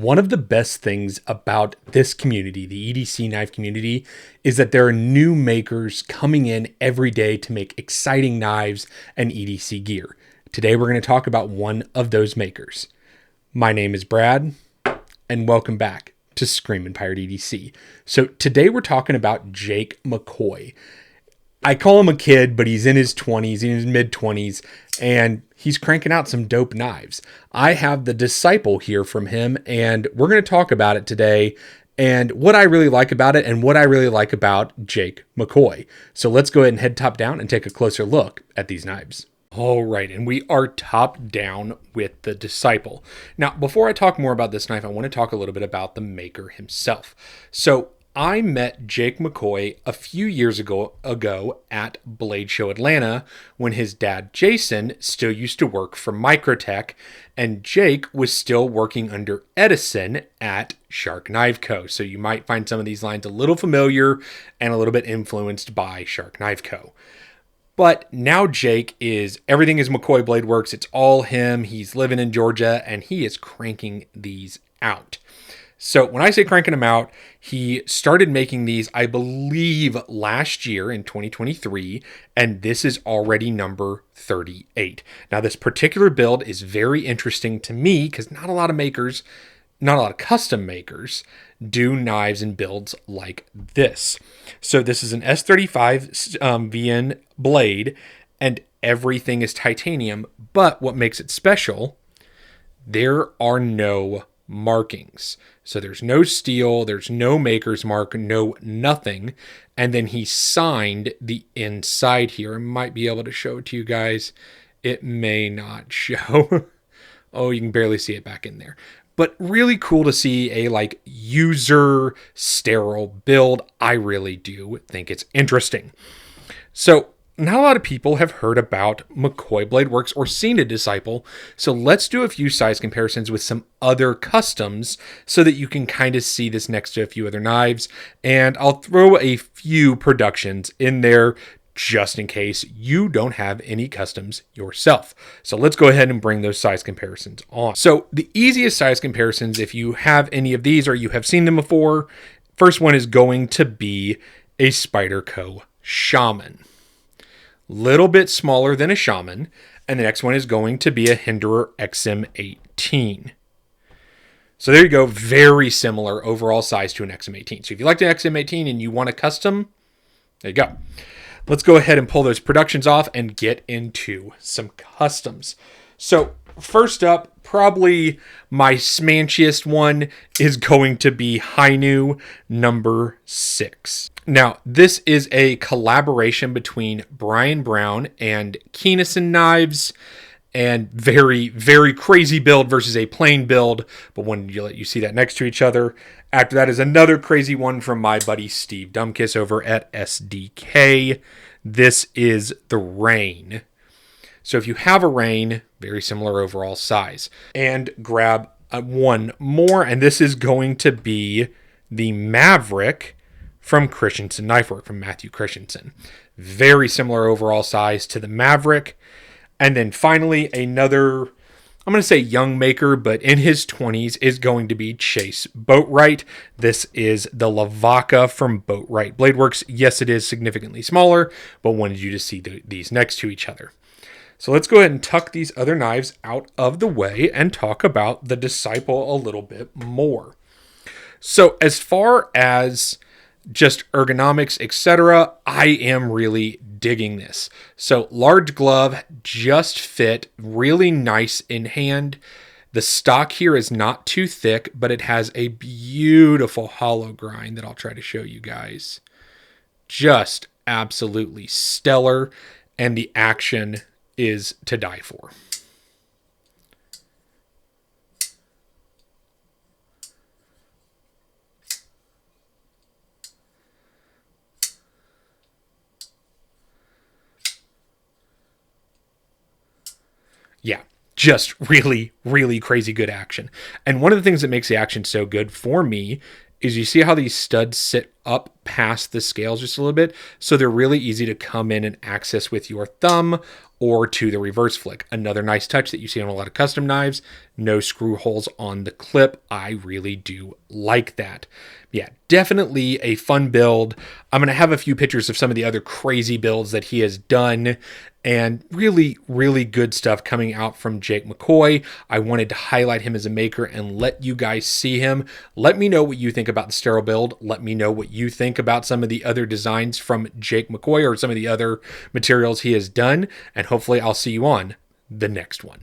One of the best things about this community, the EDC knife community, is that there are new makers coming in every day to make exciting knives and EDC gear. Today we're going to talk about one of those makers. My name is Brad, and welcome back to Screaminpirate EDC. So today we're talking about Jake McCoy. I call him a kid, but he's in his 20s, in his mid-20s, and he's cranking out some dope knives. I have the Disciple here from him, and we're going to talk about it today and what I really like about it and what I really like about Jake McCoy. So let's go ahead and head top down and take a closer look at these knives. All right, and we are top down with the Disciple. Now, before I talk more about this knife, I want to talk a little bit about the maker himself. So I met Jake McCoy a few years ago at Blade Show Atlanta when his dad, Jason, still used to work for Microtech, and Jake was still working under Edison at Shark Knife Co. So you might find some of these lines a little familiar and a little bit influenced by Shark Knife Co. But now everything is McCoy Bladeworks. It's all him. He's living in Georgia, and he is cranking these out. So when I say cranking them out, he started making these, I believe, last year in 2023, and this is already number 38. Now, this particular build is very interesting to me because not a lot of custom makers do knives and builds like this. So this is an S35 VN blade, and everything is titanium, but what makes it special, there are no markings. So there's no steel, there's no maker's mark, no nothing. And then he signed the inside here. I might be able to show it to you guys. It may not show. Oh, you can barely see it back in there. But really cool to see a user sterile build. I really do think it's interesting. So not a lot of people have heard about McCoy Bladeworks or seen a Disciple, so let's do a few size comparisons with some other customs so that you can kind of see this next to a few other knives, and I'll throw a few productions in there just in case you don't have any customs yourself. So let's go ahead and bring those size comparisons on. So the easiest size comparisons, if you have any of these or you have seen them before, first one is going to be a Spyderco Shaman. Little bit smaller than a Shaman, and the next one is going to be a Hinderer XM18. So there you go, very similar overall size to an XM18. So if you like the XM18 and you want a custom, there you go. Let's go ahead and pull those productions off and get into some customs. So first up, probably my smanchiest one is going to be Hainu number 6. Now, this is a collaboration between Brian Brown and Keenison Knives, and very, very crazy build versus a plain build, but when you let you see that next to each other. After that is another crazy one from my buddy Steve Dumkiss over at SDK. This is the Rain. So if you have a Rain, very similar overall size. And grab one more, and this is going to be the Maverick from Christensen Knife Work, from Matthew Christensen. Very similar overall size to the Maverick. And then finally, another, I'm going to say young maker, but in his 20s, is going to be Chase Boatwright. This is the Lavaca from Boatwright Bladeworks. Yes, it is significantly smaller, but wanted you to see these next to each other. So let's go ahead and tuck these other knives out of the way and talk about the Disciple a little bit more. So as far as just ergonomics, etc., I am really digging this. So large glove, just fit, really nice in hand. The stock here is not too thick, but it has a beautiful hollow grind that I'll try to show you guys. Just absolutely stellar, and the action is to die for. Yeah, just really, really crazy good action. And one of the things that makes the action so good for me is you see how these studs sit up past the scales just a little bit, so they're really easy to come in and access with your thumb or to the reverse flick. Another nice touch that you see on a lot of custom knives, no screw holes on the clip. I really do like that. Yeah, definitely a fun build. I'm going to have a few pictures of some of the other crazy builds that he has done, and really, really good stuff coming out from Jake McCoy. I wanted to highlight him as a maker and let you guys see him. Let me know what you think about the sterile build. Let me know what you think about some of the other designs from Jake McCoy or some of the other materials he has done. And hopefully I'll see you on the next one.